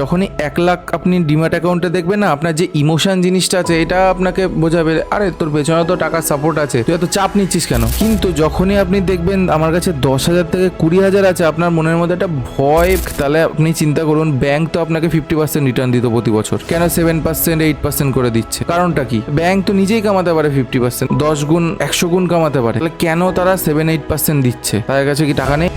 যখনই 1 লাখ আপনি ডিম্যাট অ্যাকাউন্টে দেখবেন না, আপনার যে ইমোশন জিনিসটা আছে এটা আপনাকে বোঝাবে, আরে তোর পেছনে তো টাকার সাপোর্ট আছে, তুই এত চাপ নিচ্ছিস কেন। কিন্তু যখনই আপনি দেখবেন আমার কাছে 10,000 থেকে 20,000 আছে, আপনার মনের মধ্যে একটা ভয়, তাহলে আপনি চিন্তা করুন ব্যাংক তো আপনাকে 50% রিটার্ন দিত প্রতি বছর, কেন 7% 8% করে দিচ্ছে? কারণটা কি? ব্যাংক তো নিজেই কামাতে পারে 50%, 10 গুণ 100 গুণ কামাতে পারে, তাহলে কেন তারা 7-8% দিচ্ছে? তাদের কাছে কি টাকা নেই?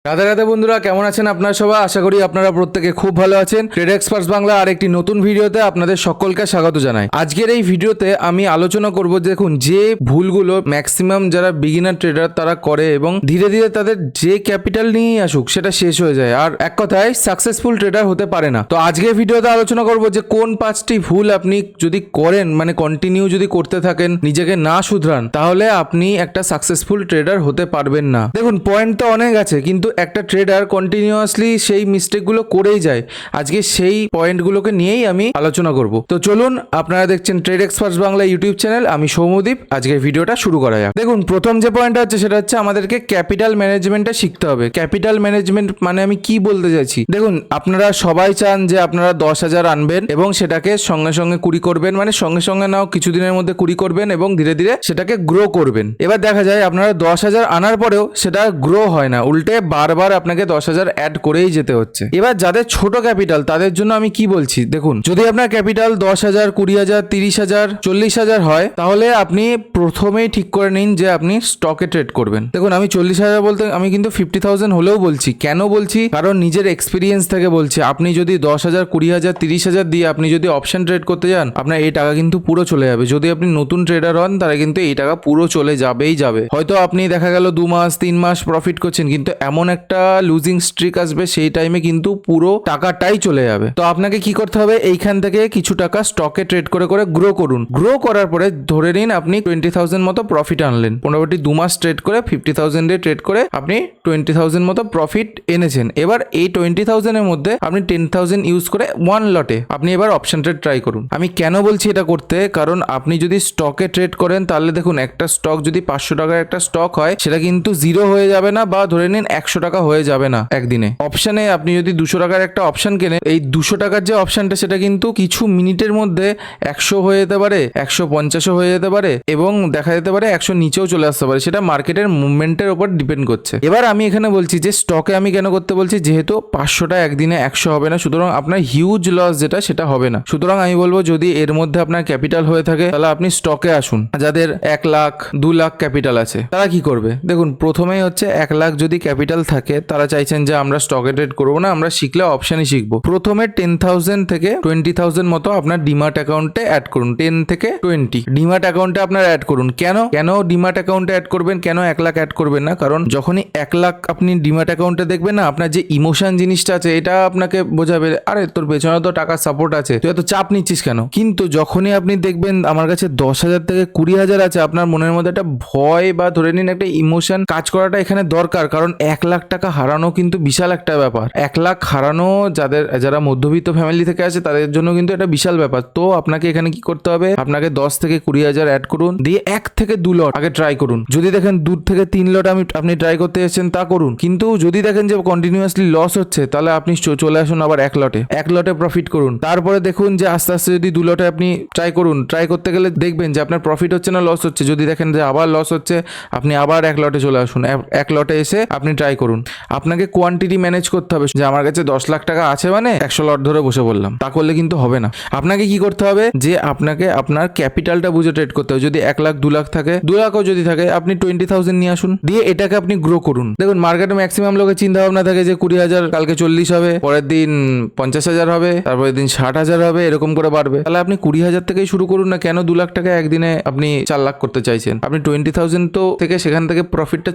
রাধে রাধে বন্ধুরা, কেমন আছেন আপনারা সবাই? আশা করি আপনারা প্রত্যেকে খুব ভালো আছেন। ট্রেড এক্সপার্টস বাংলা আর একটি নতুন ভিডিওতে আপনাদের সকলকে স্বাগত জানাই। আজকের এই ভিডিওতে আমি আলোচনা করব, দেখুন যে ভুলগুলো ম্যাক্সিমাম যারা বিগিনার ট্রেডার তারা করে এবং ধীরে ধীরে তাদের যে ক্যাপিটাল নিয়েই আসুক সেটা শেষ হয়ে যায়, আর এক কথায় সাকসেসফুল ট্রেডার হতে পারে না। তো আজকের ভিডিওতে আলোচনা করব যে কোন 5টি ভুল আপনি যদি করেন, মানে কন্টিনিউ যদি করতে থাকেন, নিজেকে না শুধরান, তাহলে আপনি একটা সাকসেসফুল ট্রেডার হতে পারবেন না। দেখুন পয়েন্ট তো অনেক আছে, কিন্তু একটা ট্রেডার কন্টিনিউয়াসলি সেই মিস্টেকগুলো করেই যায়। আজকে সেই পয়েন্টগুলোকে নিয়েই আমি আলোচনা করব। তো চলুন, আপনারা দেখছেন trade experts Bangla YouTube channel, আমি সৌম্যদীপ। আজকের ভিডিওটা শুরু করা যাক। দেখুন প্রথম যে পয়েন্টটা হচ্ছে সেটা হচ্ছে আমাদেরকে ক্যাপিটাল ম্যানেজমেন্টটা শিখতে হবে। ক্যাপিটাল ম্যানেজমেন্ট মানে আমি কি বলতে চাইছি, দেখুন আপনারা সবাই চান যে আপনারা 10,000 আনবেন এবং সেটাকে সঙ্গে সঙ্গে 20 করবেন, মানে সঙ্গে সঙ্গে নাও কিছুদিনের মধ্যে 20 করবেন এবং ধীরে ধীরে সেটাকে গ্রো করবেন। এবার দেখা যায় আপনারা 10,000 আনার পরেও সেটা গ্রো হয় না, উল্টে বারবার আপনাকে 10,000 অ্যাড করেই যেতে হচ্ছে। এবার যাদের ছোট ক্যাপিটাল তাদের জন্য আমি কি বলছি, দেখুন যদি আপনার ক্যাপিটাল 10,000, 20,000, 30,000, 40,000 হয়, তাহলে আপনি প্রথমেই ঠিক করে নিন যে আপনি স্টকে ট্রেড করবেন। দেখুন আমি 40,000 বলতে আমি কিন্তু 50,000 হলেও বলছি। কেন বলছি? কারণ নিজের এক্সপিরিয়েন্স থেকে বলছি। আপনি যদি 10,000, 20,000, 30,000 দিয়ে আপনি যদি অপশন ট্রেড করতে যান, আপনার এই টাকা কিন্তু পুরো চলে যাবে। যদি আপনি নতুন ট্রেডার হন তাহলে কিন্তু এই টাকা পুরো চলে যাবেই যাবে। হয়তো আপনি দেখা গেল 2 মাস 3 মাস প্রফিট করছেন, কিন্তু এমন একটা লুজিং স্ট্রিক আসবে সেই টাইমে কিন্তু পুরো টাকাটাই চলে যাবে। তো আপনাকে কি করতে হবে, এইখান থেকে কিছু টাকা স্টকে ট্রেড করে করে গ্রো করুন। গ্রো করার পরে ধরে নিন আপনি 20,000 মতো প্রফিট আনলেন। মোটামুটি 2 মাস ট্রেড করে 50,000 এ ট্রেড করে আপনি 20,000 মতো প্রফিট এনেছেন। এবার এই 20,000 এর মধ্যে আপনি 10,000 ইউজ করে 1 লটে আপনি এবার অপশন ট্রেড ট্রাই করুন। আমি কেন বলছি এটা করতে, কারণ আপনি যদি স্টকে ট্রেড করেন তাহলে দেখুন একটা স্টক যদি 500 টাকার একটা স্টক হয়, সেটা কিন্তু 0 হয়ে যাবে না, বা ধরে নিন 100 টাকা হয়ে যাবে না একদিনে। অপশানে আপনি যদি 200 টাকার একটা অপশন কেনেন, এই 200 টাকার যে অপশনটা সেটা কিন্তু কিছু মিনিটের মধ্যে 100 হয়ে যেতে পারে, 150 হয়ে যেতে পারে এবং দেখা যেতে পারে 100 নিচেও চলে আসতে পারে। সেটা মার্কেটের মুভমেন্টের উপর ডিপেন্ড করছে। এবার আমি এখানে বলছি যে স্টকে আমি কেন করতে বলছি, যেহেতু 500টা একদিনে 100 হবে না, সুতরাং আপনার হিউজ লস যেটা সেটা হবে না। সুতরাং আমি বলবো যদি এর মধ্যে আপনার ক্যাপিটাল হয়ে থাকে তাহলে আপনি স্টকে আসুন। যাদের 1 লাখ 2 লাখ ক্যাপিটাল আছে তারা কি করবে, দেখুন প্রথমেই হচ্ছে 1 লাখ যদি ক্যাপিটাল থাকে, তারা চাইছেন যে আমরা স্টকে ট্রেড করবো না, আমরা শিখলে অপশনই শিখবো। প্রথমে 10,000 থেকে 20,000 মতো আপনার ডিমাট অ্যাকাউন্টে অ্যাড করুন। 10 থেকে 20 ডিমাট অ্যাকাউন্টে আপনার অ্যাড করুন। কেন ডিমাট অ্যাকাউন্টে অ্যাড করবেন, কেন 1 লাখ অ্যাড করবেন না? কারণ যখনই 1 লাখ আপনি ডিমাট অ্যাকাউন্টে দেখবেন না, আপনার যে ইমোশন জিনিসটা আছে এটা আপনাকে বোঝাবে, আরে তোর পেছনে তো টাকার সাপোর্ট আছে, তুই এত চাপ নিচ্ছিস কেন। কিন্তু যখনই আপনি দেখবেন আমার কাছে 10,000 থেকে 20,000 আছে, আপনার মনের মধ্যে একটা ভয় বা ধরে নিন একটা ইমোশন কাজ করাটা এখানে দরকার। কারণ 1 লাখ টাকা হারানো কিন্তু বিশাল একটা ব্যাপার। 1 লাখ হারানো যারা মধ্যবিত্ত ফ্যামিলি থেকে আছে তাদের জন্য কিন্তু এটা বিশাল ব্যাপার। তো আপনাকে এখানে কি করতে হবে, আপনাকে 10 থেকে 20,000 অ্যাড করুন, দিয়ে 1 থেকে 2 লট আগে ট্রাই করুন। যদি দেখেন 2 থেকে 3 লট আপনি ট্রাই করতে এসেছেন তা করুন। কিন্তু যদি দেখেন যে কন্টিনিউয়াসলি লস হচ্ছে, তাহলে আপনি চলে আসুন আবার 1 লটে প্রফিট করুন। তারপরে দেখুন যে আস্তে আস্তে যদি 2 লটে আপনি ট্রাই করুন। ট্রাই করতে গেলে দেখবেন যে আপনার প্রফিট হচ্ছে না লস হচ্ছে। যদি দেখেন যে আবার লস হচ্ছে, আপনি আবার 1 লটে চলে আসুন। 1 লটে এসে আপনি ট্রাই করুন। আপনাকে কোয়ান্টিটি ম্যানেজ করতে হবে, যে আমার কাছে 10 লাখ টাকা আছে মানে 100 লট ধরে বসে বললাম, তা করলে কিন্তু হবে না। আপনাকে কি করতে হবে, যে আপনাকে আপনার ক্যাপিটালটা বুঝে ট্রেড করতে হবে। যদি 1 লাখ 2 লাখ থাকে, 2 লাখও যদি থাকে, আপনি 20,000 নিয়ে আসুন, দিয়ে এটাকে আপনি গ্রো করুন। দেখুন মার্কেটে ম্যাক্সিমাম লোকের চিন্তা ভাবনা থাকে যে 20,000, কালকে 40 হবে, পরের দিন 50,000 হবে, তারপরের দিন 60,000 হবে, এরকম করে বাড়বে। তাহলে আপনি 20,000 থেকেই শুরু করুন না। কেন 2 লাখ টাকা একদিনে আপনি 4 লাখ করতে চাইছেন? আপনি 20,000 তো থেকে সেখান থেকে প্রফিটটা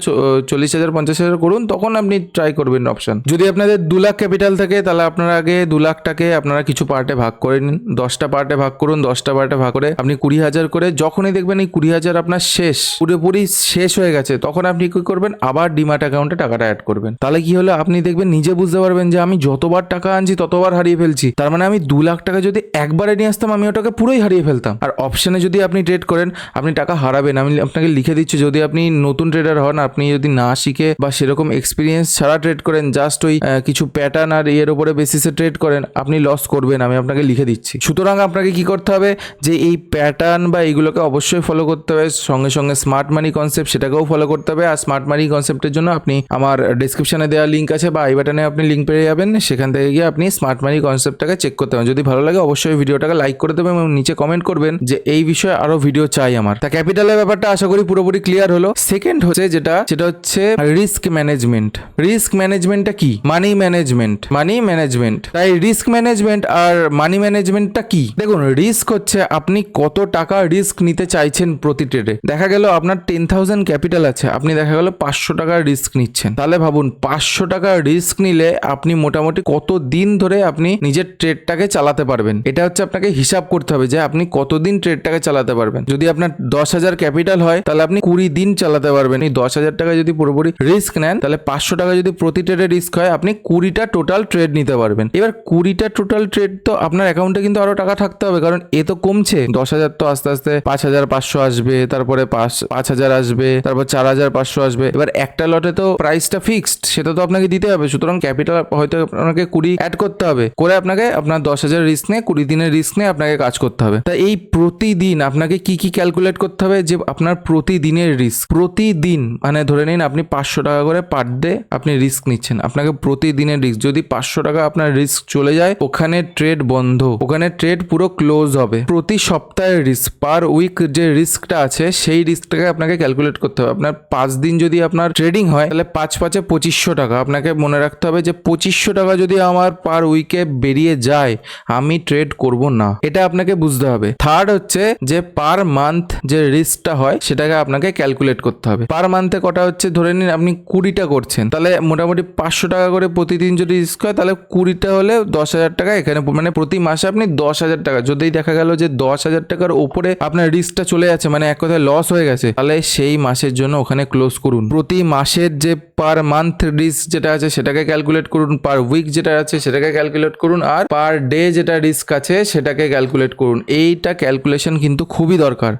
40,000 50,000 করুন, তো তখন আপনি ট্রাই করবেন অপশন। যদি আপনাদের 2 লাখ ক্যাপিটাল থাকে তাহলে আপনারা আগে 2 লাখটাকে আপনারা কিছু পার্টে ভাগ করে নিন, 10টা পার্টে ভাগ করুন, 10টা পার্টে ভাগ করে আপনি 20,000 করে, যখনই দেখবেন এই 20,000 আপনার শেষ, পুরোপুরি শেষ হয়ে গেছে, তখন আপনি কি করবেন, আবার ডিমাট অ্যাকাউন্টে টাকাটা অ্যাড করবেন। তাহলে কি হলো, আপনি দেখবেন নিজে বুঝতে পারবেন যে আমি যতবার টাকা আনছি ততবার হারিয়ে ফেলছি। তার মানে আমি 2 লাখ টাকা যদি একবারে নিয়ে আসতাম আমি ওটাকে পুরোই হারিয়ে ফেলতাম। আর অপশনে যদি আপনি ট্রেড করেন আপনি টাকা হারাবেন। আমি আপনাকে লিখে দিচ্ছি, যদি আপনি নতুন ট্রেডার হন, আপনি যদি না শিখে বা সেরকম এক্সপিরিয়েন্স ছাড়া ট্রেড করেন, জাস্ট ওই কিছু প্যাটার্ন আর এর উপরে বেসিসে ট্রেড করেন, আপনি লস করবেন, আমি আপনাকে লিখে দিচ্ছি। সুতরাং আপনাকে কি করতে হবে, যে এই প্যাটার্ন বা এইগুলোকে অবশ্যই ফলো করতে হবে, সঙ্গে সঙ্গে স্মার্ট মানি কনসেপ্ট সেটাকেও ফলো করতে হবে। আর স্মার্ট মানি কনসেপ্টের জন্য আপনি আমার ডিসক্রিপশনে দেওয়া লিঙ্ক আছে বা আই বাটনে আপনি লিঙ্ক পেয়ে যাবেন, সেখান থেকে গিয়ে আপনি স্মার্ট মানি কনসেপ্টটাকে চেক করতে হবে। যদি ভালো লাগে অবশ্যই ভিডিওটাকে লাইক করে দেবেন এবং নিচে কমেন্ট করবেন যে এই বিষয়ে আরো ভিডিও চাই আমার। তা ক্যাপিটালের ব্যাপারটা আশা করি পুরোপুরি ক্লিয়ার হলো। সেকেন্ড হচ্ছে সেটা হচ্ছে রিস্ক ম্যানেজমেন্ট। রিস্ক ম্যানেজমেন্টটা কি? Money management. তাই রিস্ক ম্যানেজমেন্ট আর মানি ম্যানেজমেন্টটা কি? দেখুন, রিস্ক হচ্ছে আপনি কত টাকা রিস্ক নিতে চাইছেন প্রতি ট্রেডে। দেখা গেল আপনার 10,000 ক্যাপিটাল আছে, আপনি দেখা গেল 500 টাকার রিস্ক নিচ্ছেন। তাহলে ভাবুন 500 টাকার রিস্ক নিলে আপনি মোটামুটি কত দিন ধরে আপনি নিজের ট্রেডটাকে চালাতে পারবেন। এটা হচ্ছে আপনাকে হিসাব করতে হবে যে আপনি কতদিন ট্রেডটাকে চালাতে পারবেন। যদি আপনার 10,000 ক্যাপিটাল হয় তাহলে আপনি 20 দিন চালাতে পারবেন। এই 10,000 টাকা যদি পুরোপুরি রিস্ক নেন তাহলে 500 টাকা যদি প্রতি ট্রেডে রিস্ক হয় আপনি 20টা টোটাল ট্রেড নিতে পারবেন। এবার 20টা টোটাল ট্রেড তো আপনার অ্যাকাউন্টে কিন্তু আরো টাকা থাকতে হবে, কারণ এ তো কমছে। 10,000 তো আস্তে আস্তে 5,500 আসবে, তারপরে 5,000 আসবে, তারপর 4,500 আসবে। এবার একটা লটে তো প্রাইসটা ফিক্সড, সেটা তো আপনাকে দিতে হবে। সুতরাং ক্যাপিটাল হয়তো আপনাকে 20 অ্যাড করতে হবে, করে আপনাকে আপনার 10,000 রিস্ক নিয়ে 20 দিনের রিস্ক নিয়ে আপনাকে কাজ করতে হবে। তাই এই প্রতিদিন আপনাকে কি কি ক্যালকুলেট করতে হবে, যে আপনার প্রতিদিনের রিস্ক, প্রতিদিন মানে ধরে নিন আপনি 500 টাকা করে পার ডে আপনি রিস্ক নিচ্ছেন, আপনাকে প্রতিদিনের রিস্ক, যদি 500 টাকা আপনার রিস্ক চলে যায় ওখানে ট্রেড বন্ধ, ওখানে ট্রেড পুরো ক্লোজ হবে। প্রতি সপ্তাহের রিস্ক, পার উইক যে রিস্কটা আছে সেই রিস্কটাকে আপনাকে ক্যালকুলেট করতে হবে। আপনার 5 দিন যদি আপনার ট্রেডিং হয় তাহলে 5×5 2500 টাকা। আপনাকে মনে রাখতে হবে যে 2500 টাকা যদি আমার পার উইকে বেরিয়ে যায় আমি ট্রেড করব না, এটা আপনাকে বুঝতে হবে। থার্ড হচ্ছে যে পার মান্থ যে রিস্কটা হয় সেটাকে আপনাকে ক্যালকুলেট করতে হবে। পার মান্থে কটা হচ্ছে, ধরে নিন আপনি 20টা করছেন, তাহলে মোটামুটি 500 টাকা করে প্রতিদিন যদি রিস্ক হয় তাহলে 20টা হলে 10,000 টাকা। এখানে মানে প্রতি মাসে আপনি 10,000 টাকা, যদি দেখা গেল যে 10,000 টাকার উপরে আপনার রিস্কটা চলে যাচ্ছে, মানে এক কথায় লস হয়ে গেছে, তাহলে সেই মাসের জন্য ওখানে ক্লোজ করুন। প্রতি মাসের যে পার মান্থ রিস্ক যেটা আছে সেটাকে ক্যালকুলেট করুন, পার উইক যেটা আছে সেটাকে ক্যালকুলেট করুন, আর পার ডে যেটা রিস্ক আছে সেটাকে ক্যালকুলেট করুন। এইটা ক্যালকুলেশন কিন্তু খুবই দরকার।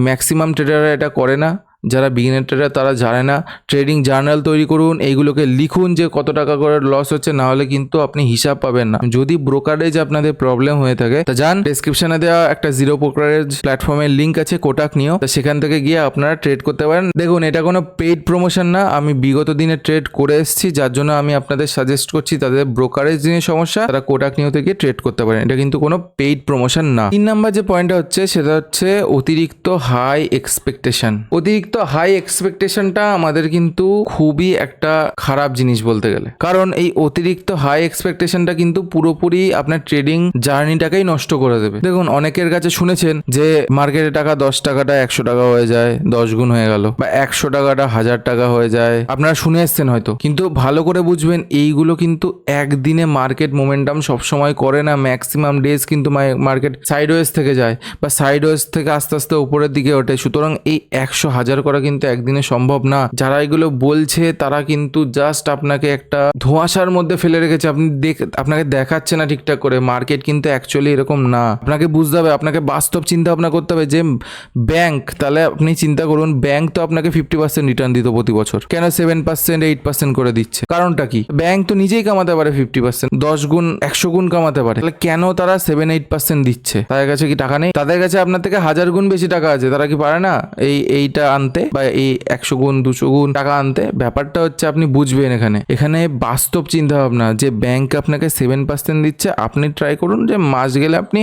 ম্যাক্সিমাম ট্রেডাররা এটা করে না, যারা বিগিনার ট্রেডার তারা জানে না। ট্রেডিং জার্নাল তৈরি করুন, এইগুলোকে লিখুন যে কত টাকা করে লস হচ্ছে, না হলে কিন্তু আপনি হিসাব পাবেন না। যদি ব্রোকারেজ আপনাদের প্রবলেম হয়ে থাকে তা যান, ডেসক্রিপশনে দেওয়া একটা জিরো ব্রোকারেজ প্ল্যাটফর্মের লিঙ্ক আছে, কোটাক নিও, সেখান থেকে গিয়ে আপনারা ট্রেড করতে পারেন। দেখুন, এটা কোনো পেইড প্রমোশন না, আমি বিগত দিনে ট্রেড করে এসেছি, যার জন্য আমি আপনাদের সাজেস্ট করছি তাদের ব্রোকারেজ নিয়ে সমস্যা তারা কোটাক নিও থেকে ট্রেড করতে পারেন। এটা কিন্তু কোনো পেইড প্রমোশন না। 3 নাম্বার যে পয়েন্টটা হচ্ছে সেটা হচ্ছে অতিরিক্ত হাই এক্সপেকটেশন। অতিরিক্ত হাই এক্সপেকটেশনটা আমাদের কিন্তু খুবই একটা খারাপ জিনিস বলতে গেলে, কারণ এই অতিরিক্ত হাই এক্সপেকটেশনটা কিন্তু পুরোপুরি আপনার ট্রেডিং জার্নিটাকেই নষ্ট করে দেবে। দেখুন, অনেকের কাছে শুনেছেন যে মার্কেটে টাকা 10 টাকাটা 100 টাকা হয়ে যায়, 10 গুণ হয়ে গেল, বা 100 টাকাটা 1000 টাকা হয়ে যায়, আপনারা শুনে এসছেন হয়তো। কিন্তু ভালো করে বুঝবেন এইগুলো কিন্তু একদিনে মার্কেট মোমেন্টাম সবসময় করে না। ম্যাক্সিমাম ডেজ কিন্তু মার্কেট সাইডওয়েজ থেকে যায় বা সাইডওয়েজ থেকে আস্তে আস্তে উপরের দিকে ওঠে। সুতরাং এই 100,000 করা কিন্তু একদিনে সম্ভব না। যারা এগুলো বলছে তারা কিন্তু জাস্ট আপনাকে একটা ধোঁয়াশার মধ্যে ফেলে রেখেছে, আপনাকে দেখাচ্ছে না ঠিকঠাক করে। মার্কেট কিন্তু অ্যাকচুয়ালি এরকম না। আপনাকে বুঝতে হবে, আপনাকে বাস্তব চিন্তা ভাবনা করতে হবে যে ব্যাংক, তাহলে আপনি চিন্তা করুন ব্যাংক তো আপনাকে 50% রিটার্ন দিত প্রতি বছর, কেন 7% 8% করে দিচ্ছে? কারণটা কি? ব্যাংক তো নিজেই কামাতে পারে 50%, 10 গুণ 100 গুণ কামাতে পারে, তাহলে কেন তারা 7-8% দিচ্ছে? তাদের কাছে কি টাকা নেই? তাদের কাছে আপনার থেকে 1000 গুণ বেশি টাকা আছে, তারা কি পারে না এইটা আনতে বা এই 100 গুণ 200 গুণ টাকা আনতে? ব্যাপারটা হচ্ছে আপনি বুঝবেন এখানে বাস্তব চিন্তা ভাবনা, যে ব্যাংক আপনাকে 7% দিচ্ছে, আপনি ট্রাই করুন যে মাস গেলে আপনি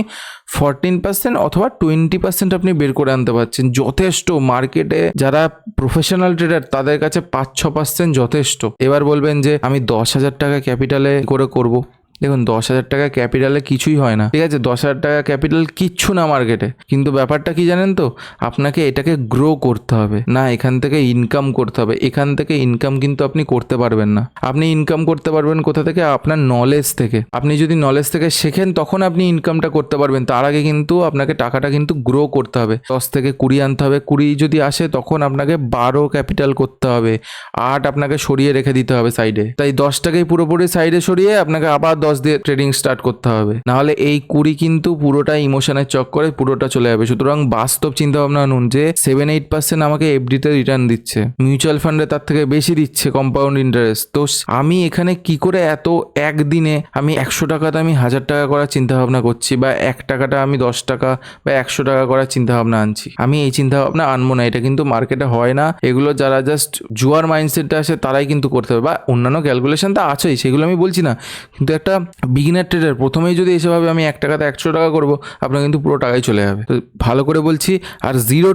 14% অথবা 20% আপনি বের করে আনতে পারছেন, যথেষ্ট। মার্কেটে যারা প্রফেশনাল ট্রেডার তাদের কাছে 5-6% যথেষ্ট। এবার বলবেন যে আমি 10,000 টাকা ক্যাপিটালে করে করব, দেখুন 10,000 টাকা ক্যাপিটালে কিছুই হয় না, ঠিক আছে? 10,000 টাকা ক্যাপিটাল কিচ্ছু না মার্কেটে, কিন্তু ব্যাপারটা কি জানেন তো, আপনাকে এটাকে গ্রো করতে হবে না, এখান থেকে ইনকাম করতে হবে। এখান থেকে ইনকাম কিন্তু আপনি করতে পারবেন না। আপনি ইনকাম করতে পারবেন কোথা থেকে? আপনার নলেজ থেকে। আপনি যদি নলেজ থেকে শেখেন তখন আপনি ইনকামটা করতে পারবেন। তার আগে কিন্তু আপনাকে টাকাটা কিন্তু গ্রো করতে হবে। 10 থেকে 20 আনতে হবে, 20 যদি আসে তখন আপনাকে 12 ক্যাপিটাল করতে হবে, 8 আপনাকে সরিয়ে রেখে দিতে হবে সাইডে। তাই 10টাকেই পুরোপুরি সাইডে সরিয়ে আপনাকে আবার 10 দিয়ে ট্রেডিং স্টার্ট করতে হবে, নাহলে এই 20 কিন্তু পুরোটা ইমোশনের চক্করে পুরোটা চলে যাবে। সুতরাং বাস্তব চিন্তা ভাবনা আনুন যে 7-8% আমাকে এফডিতে রিটার্ন দিচ্ছে, মিউচুয়াল ফান্ডে তার থেকে বেশি দিচ্ছে কম্পাউন্ড ইন্টারেস্ট। তো আমি এখানে কি করে এত একদিনে আমি 100 টাকাতে আমি 1000 টাকা করার চিন্তা ভাবনা করছি, বা 1 টাকাটা আমি 10 টাকা বা 100 টাকা করার চিন্তা ভাবনা আনছি? আমি এই চিন্তা ভাবনা আনবো না, এটা কিন্তু মার্কেটে হয় না। এগুলো যারা জাস্ট জুয়ার মাইন্ডসেটে আসে তারাই কিন্তু করতে হবে, বা অন্যান্য ক্যালকুলেশন তো আছেই, সেগুলো আমি বলছি না, কিন্তু একটা বিগিনার ট্রেডার প্রথমেই যদি এসে ভাবে আমি 1 টাকাতে 100 টাকা করবো, আপনার কিন্তু পুরো টাকাই চলে যাবে। তো ভালো করে বলছি। আর জিরো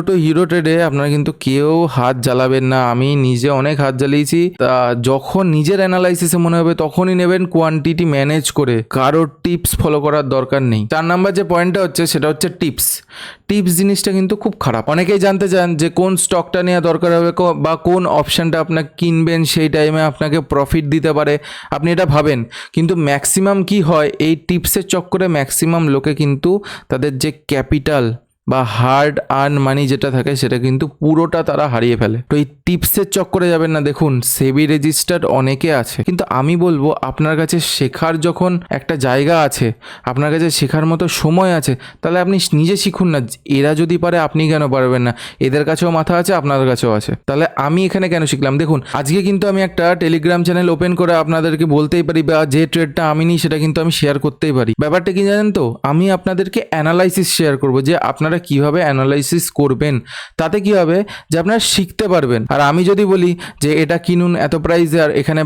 টু হিরো ট্রেডে আপনারা কিন্তু কেউ হাত জ্বালাবেন না। আমি নিজে অনেক হাত জ্বালিয়েছি। তা যখন নিজের অ্যানালাইসিসে মনে হবে তখনই নেবেন, কোয়ান্টিটি ম্যানেজ করে। কারোর টিপস ফলো করার দরকার নেই। 4 নাম্বার যে পয়েন্টটা হচ্ছে সেটা হচ্ছে টিপস জিনিসটা কিন্তু খুব খারাপ। অনেকেই জানতে চান যে কোন স্টকটা নেওয়া দরকার হবে বা কোন অপশানটা আপনাকে কিনবেন সেই টাইমে আপনাকে প্রফিট দিতে পারে, আপনি এটা ভাবেন। কিন্তু ম্যাক্সিমাম কি হয়, এই টিপসের চক্করে ম্যাক্সিমাম লোকে কিন্তু তাদের যে ক্যাপিটাল বা হার্ড আর্ন মানি যেটা থাকে সেটা কিন্তু পুরোটা তারা হারিয়ে ফেলে। তো এই টিপসের চক্করে যাবেন না। দেখুন, সেবি রেজিস্টার্ড অনেকে আছে, কিন্তু আমি বলবো আপনার কাছে শেখার যখন একটা জায়গা আছে, আপনার কাছে শেখার মতো সময় আছে, তাহলে আপনি নিজে শিখুন না। এরা যদি পারে আপনি কেন পারবেন না? এদের কাছেও মাথা আছে, আপনাদের কাছেও আছে। তাহলে আমি এখানে কেন শিখলাম? দেখুন, আজকে কিন্তু আমি একটা টেলিগ্রাম চ্যানেল ওপেন করে আপনাদেরকে বলতেই পারি, বা যে ট্রেডটা আমি নিই সেটা কিন্তু আমি শেয়ার করতেই পারি। ব্যাপারটা কি জানেন তো, আমি আপনাদেরকে অ্যানালাইসিস শেয়ার করবো যে আপনারা কিভাবে অ্যানালাইসিস করবেন। তাতে কি হবে যে আপনারা শিখতে পারবেন। আর আমি যদি বলি যে এটা কিনুন এত প্রাইসে আর এখানে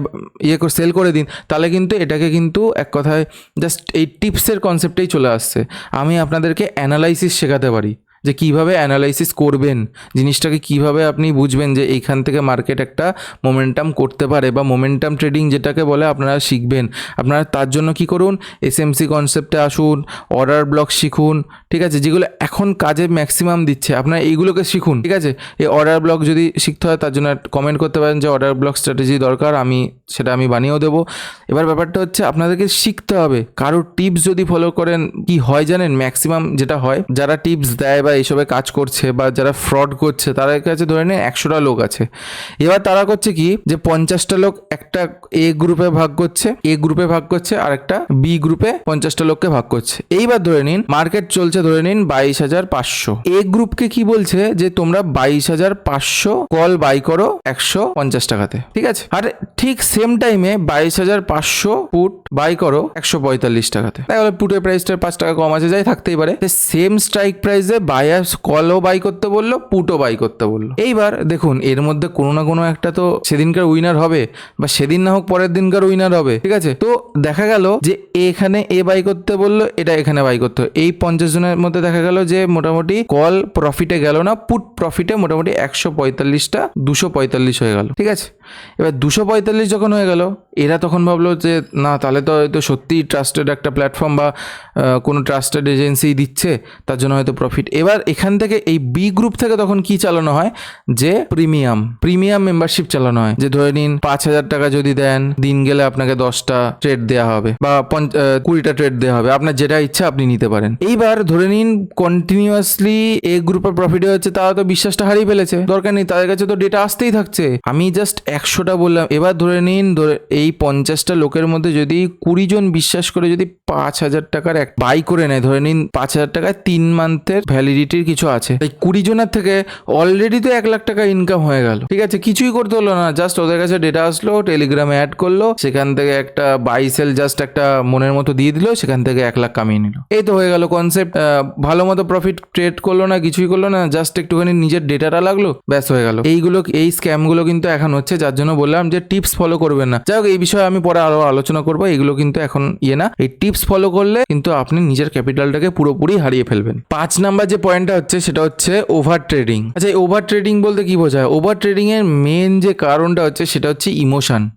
সেল করে দিন, তাহলে কিন্তু এটাকে কিন্তু এক কথায় জাস্ট এই টিপসের কনসেপ্টেই চলে আসছে। আমি আপনাদেরকে অ্যানালাইসিস শেখাতে পারি যে কিভাবে অ্যানালাইসিস করবেন, জিনিসটাকে কিভাবে আপনি বুঝবেন যে এইখান থেকে মার্কেট একটা মোমেন্টাম করতে পারে, বা মোমেন্টাম ট্রেডিং যেটাকে বলে আপনারা শিখবেন। আপনারা তার জন্য কি করুন, এসএমসি কনসেপ্টে আসুন, অর্ডার ব্লক শিখুন, ঠিক আছে? যেগুলো এখন কাজে ম্যাক্সিমাম দিচ্ছে, আপনারা এইগুলোকে শিখুন, ঠিক আছে? এই অর্ডার ব্লক যদি শিখতে হয় তার জন্য কমেন্ট করতে পারেন যে অর্ডার ব্লক স্ট্র্যাটেজি দরকার, সেটা আমি বানিয়েও দেবো। এবার ব্যাপারটা হচ্ছে আপনাদেরকে শিখতে হবে। কারোর টিপস যদি ফলো করেন কি হয় জানেন, ম্যাক্সিমাম যেটা হয়, যারা টিপস দেয় বা এইসবে কাজ করছে বা যারা ফ্রড করছে, তাদের কাছে ধরে নিন 100টা লোক আছে। এবার তারা করছে কি, যে 50টা লোক একটা এ গ্রুপে ভাগ করছে আর একটা বি গ্রুপে 50টা লোককে ভাগ করছে। এইবার ধরে নিন মার্কেট চলছে ধরে নিন 22,500। এ গ্রুপকে কি বলছে যে তোমরা 22,500 কল বাই করো 150 টাকাতে, ঠিক আছে? আর ঠিক সেম টাইমে 22,500 পুট বাই করো 145 টাকাতে। তাহলে পুটের প্রাইসটা 5 টাকা কম আছে, যাই থাকতেই পারে। সেম স্ট্রাইক প্রাইসে বায়ার্স কলও বাই করতে বললো, পুটও বাই করতে বললো। এইবার দেখুন, এর মধ্যে কোনো না কোনো একটা তো সেদিনকার উইনার হবে, বা সেদিন না হোক পরের দিনকার উইনার হবে, ঠিক আছে? তো দেখা গেল যে এখানে এ বাই করতে বললো, এটা এখানে বাই করতে হবে। এই 50 জনের মধ্যে দেখা গেল যে মোটামুটি কল প্রফিটে গেল না, পুট প্রফিটে মোটামুটি 145টা 245 হয়ে গেল, ঠিক আছে? এবার 245 যখন হয়ে গেল, এরা তখন ভাবলো যে না, তাহলে তো হয়তো সত্যিই ট্রাস্টেড একটা প্ল্যাটফর্ম বা কোনো ট্রাস্টেড এজেন্সি দিচ্ছে, তার জন্য হয়তো প্রফিট। এবার এখান থেকে এই বি গ্রুপ থেকে তখন কি চালানো হয়, যে প্রিমিয়াম মেম্বারশিপ চালানো হয়। যে ধরে নিন 5,000 টাকা যদি দেন, দিন গেলে আপনাকে 10টা ট্রেড দেওয়া হবে বা 20টা ট্রেড দেওয়া হবে, আপনার যেটা ইচ্ছা আপনি নিতে পারেন। এইবার ধরে নিন কন্টিনিউয়াসলি এ গ্রুপের প্রফিট হচ্ছে, তারা তো বিশ্বাসটা হারিয়ে ফেলেছে, দরকার নেই, তাদের কাছে তো ডেটা আসতেই থাকছে। আমি জাস্ট 100টা বললাম। এবার ধরে নিন এই 50টা লোকের মধ্যে যদি 20 জন বিশ্বাস করে যদি 5,000 টাকার এক বাই করে নেয়, ধরে নিন 5,000 টাকায় 3 মান্থের ভ্যালিডিটির কিছু আছে, তাই 20 জনের থেকে অলরেডি তো 1 লাখ টাকা ইনকাম হয়ে গেল, ঠিক আছে? কিছুই করতে হলো না, জাস্ট ওদের কাছে ডেটা আসলো, টেলিগ্রামে অ্যাড করলো, সেখান থেকে একটা বাই সেল জাস্ট একটা মনের মতো দিয়ে দিল, সেখান থেকে 1 লাখ কামিয়ে নিল। এই তো হয়ে গেল কনসেপ্ট। ভালো মতো প্রফিট ট্রেড করলো না, কিছুই করলো না, জাস্ট একটুখানি নিজের ডেটাটা লাগলো, ব্যাস হয়ে গেল। এই স্ক্যামগুলো কিন্তু এখন হচ্ছে, যার জন্য বললাম যে টিপস ফলো করবেন না। যাই হোক, এই বিষয়ে আমি পরে আরো আলোচনা করবো, এগুলো কিন্তু এখন না। এই টিপস ফলো করলে কিন্তু আপনি নিজের ক্যাপিটালটাকে পুরোপুরি হারিয়ে ফেলবেন। 5 নাম্বার যে পয়েন্টটা হচ্ছে সেটা হচ্ছে ওভার ট্রেডিং। আচ্ছা, এই ওভার ট্রেডিং বলতে কি বোঝায়? ওভার ট্রেডিং এর মেন যে কারণটা হচ্ছে সেটা হচ্ছে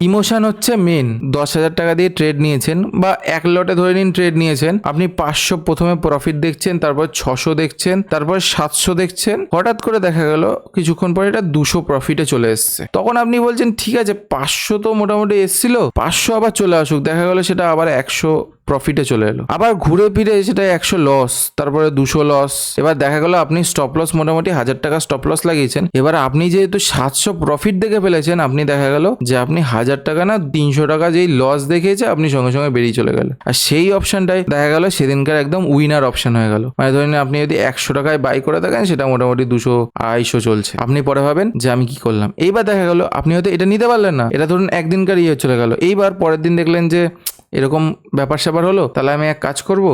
ইমোশন হচ্ছে মেন। 10,000 টাকা দিয়ে ট্রেড নিয়েছেন বা এক লটে ধরে নিন ট্রেড নিয়েছেন, আপনি 500 প্রথমে প্রফিট দেখছেন, তারপর 600 দেখছেন, তারপর 700 দেখছেন, হঠাৎ করে দেখা গেল কিছুক্ষণ পরে এটা 200 প্রফিটে চলে এসছে। তখন আপনি বলছেন ঠিক আছে 500 তো মোটামুটি এসছিল, 500 আবার চলে আসুক, দেখা গেল সেটা আবার 100 প্রফিটে চলে এলো, আবার ঘুরে ফিরে সেটা 100 লস, তারপরে 200 লস। এবার দেখা গেল আপনি স্টপ লস মোটামুটি 1000 টাকা স্টপ লস লাগিয়েছেন, এবার আপনি যেহেতু 700 প্রফিট দেখে ফেলেছেন, আপনি দেখা গেল যে আপনি 1000 টাকা না 300 টাকা যেই লস দেখিয়েছে আপনি সঙ্গে সঙ্গে বেরিয়ে চলে গেল। আর সেই অপশনটাই দেখা গেল সেদিনকার একদম উইনার অপশন হয়ে গেল। মানে ধরেন আপনি যদি 100 টাকায় বাই করে থাকেন, সেটা মোটামুটি 200-250 চলছে। আপনি পরে ভাবেন যে আমি কি করলাম। এইবার দেখা গেল আপনি হয়তো এটা নিতে পারলেন না, এটা ধরুন একদিনকার চলে গেল। এইবার পরের দিন দেখলেন যে এরকম ব্যাপার স্যাপার হলো, তাহলে আমি এক কাজ করব,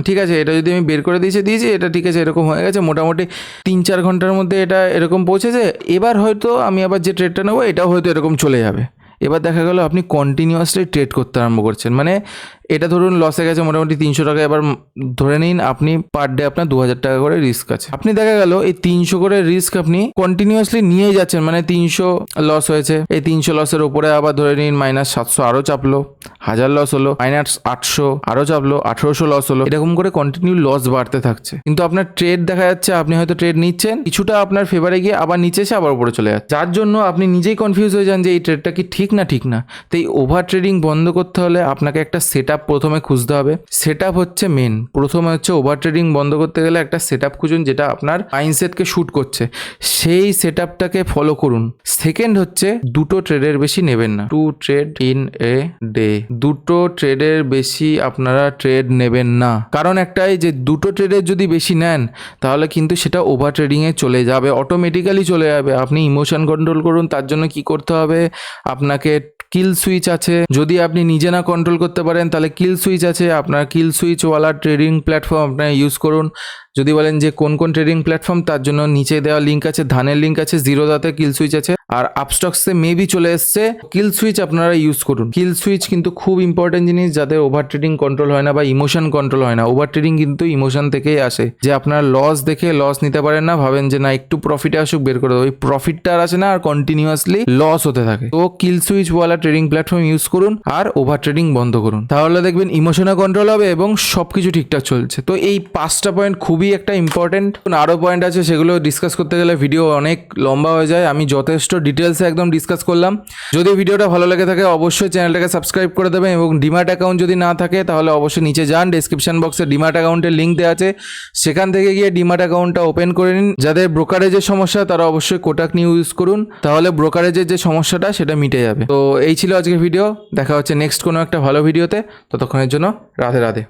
ঠিক আছে এটা যদি আমি বের করে দিয়েছি এটা ঠিক আছে, এরকম হয়ে গেছে, মোটামুটি 3-4 ঘন্টার মধ্যে এটা এরকম পৌঁছেছে। এবার হয়তো আমি আবার যে ট্রেডটা নেবো এটাও হয়তো এরকম চলে যাবে। এবার দেখা গেল আপনি কন্টিনিউয়াসলি ট্রেড করতে আরম্ভ করছেন। মানে এটা ধরুন লসে গেছে মোটামুটি 300 টাকা, এবার ধরে নিন আপনি পার ডে আপনার 2000 টাকা করে রিস্ক আছে। আপনি দেখা গেল এই 300 করে রিস্ক আপনি কন্টিনিউয়াসলি নিয়েই যাচ্ছেন। মানে 300 লস হয়েছে, এই 300 লসের উপরে আবার ধরে নিন -700 আরও চাপলো, 1000 লস হলো, -800 আরও চাপলো, 1800 লস হলো, এরকম করে কন্টিনিউ লস বাড়তে থাকছে। কিন্তু আপনার ট্রেড দেখা যাচ্ছে, আপনি হয়তো ট্রেড নিচ্ছেন, কিছুটা আপনার ফেভারে গিয়ে আবার নিচে এসে আবার উপরে চলে যাচ্ছে, যার জন্য আপনি নিজেই কনফিউজ হয়ে যান যে এই ট্রেডটা কি ঠিক না। তো এই ওভার ট্রেডিং বন্ধ করতে হলে আপনাকে একটা সেট প্রথমে খুঁজতে হবে। সেট হচ্ছে মেন। প্রথমে হচ্ছে ওভার ট্রেডিং বন্ধ করতে গেলে একটা সেট খুঁজুন যেটা আপনার মাইন্ডসেটকে শুট করছে, সেই সেট আপটাকে ফলো করুন। সেকেন্ড হচ্ছে দুটো ট্রেডের বেশি নেবেন না। 2 ট্রেড ইন এ ডে, দুটো ট্রেডের বেশি আপনারা ট্রেড নেবেন না। কারণ একটাই যে দুটো ট্রেডের যদি বেশি নেন তাহলে কিন্তু সেটা ওভার ট্রেডিংয়ে চলে যাবে, অটোমেটিক্যালি চলে যাবে। আপনি ইমোশন কন্ট্রোল করুন। তার জন্য কি করতে হবে, আপনাকে কিল সুইচ আছে, যদি আপনি নিজে না কন্ট্রোল করতে পারেন তাহলে কিল সুইচ আছে, আপনার কিল সুইচওয়ালা ট্রেডিং প্ল্যাটফর্ম আপনারা ইউজ করুন। যদি বলেন যে কোন কোন ট্রেডিং প্ল্যাটফর্ম, তার জন্য নিচে দেওয়া লিঙ্ক আছে, ধানের লিঙ্ক আছে, জিরোদাতে কিল সুইচ আছে, আর আপস্টক্সে মেবি চলে এসছে কিল সুইচ, আপনারা ইউজ করুন। কিল সুইচ কিন্তু খুব ইম্পর্টেন্ট জিনিস, যাদের ওভার ট্রেডিং কন্ট্রোল হয় না বা ইমোশন কন্ট্রোল হয় না। ওভার ট্রেডিং কিন্তু ইমোশন থেকেই আসে, যে আপনার লস দেখে লস নিতে পারেন না, ভাবেন যে না একটু প্রফিটে আসুক বের করে দেবো, ওই প্রফিটটা আর আসে না, আর কন্টিনিউয়াসলি লস হতে থাকে। তো কিল সুইচ ওয়ালা ট্রেডিং প্ল্যাটফর্ম ইউজ করুন আর ওভার ট্রেডিং বন্ধ করুন, তাহলে দেখবেন ইমোশনও কন্ট্রোল হবে এবং সবকিছু ঠিকঠাক চলছে। তো এই 5টা পয়েন্ট খুবই একটা ইম্পর্টেন্ট। আরও পয়েন্ট আছে, সেগুলো ডিসকাস করতে গেলে ভিডিও অনেক লম্বা হয়ে যায়। আমি যথেষ্ট ডিটেলসে একদম ডিসকাস করলাম। যদি ভিডিওটা ভালো লেগে থাকে অবশ্যই চ্যানেলটাকে সাবস্ক্রাইব করে দেবেন, এবং ডিম্যাট অ্যাকাউন্ট যদি না থাকে তাহলে অবশ্যই নিচে যান, ডেসক্রিপশন বক্সে ডিম্যাট অ্যাকাউন্টের লিঙ্ক দেওয়া আছে, সেখান থেকে গিয়ে ডিম্যাট অ্যাকাউন্টটা ওপেন করে নিন। যাদের ব্রোকারেজের সমস্যা তারা অবশ্যই কোটাক নিউ ইউজ করুন, তাহলে ব্রোকারেজের যে সমস্যাটা সেটা মিটে যাবে। তো এই ছিল আজকের ভিডিও, দেখা হচ্ছে নেক্সট কোনো একটা ভালো ভিডিওতে। ততক্ষণের জন্য রাধে রাধে।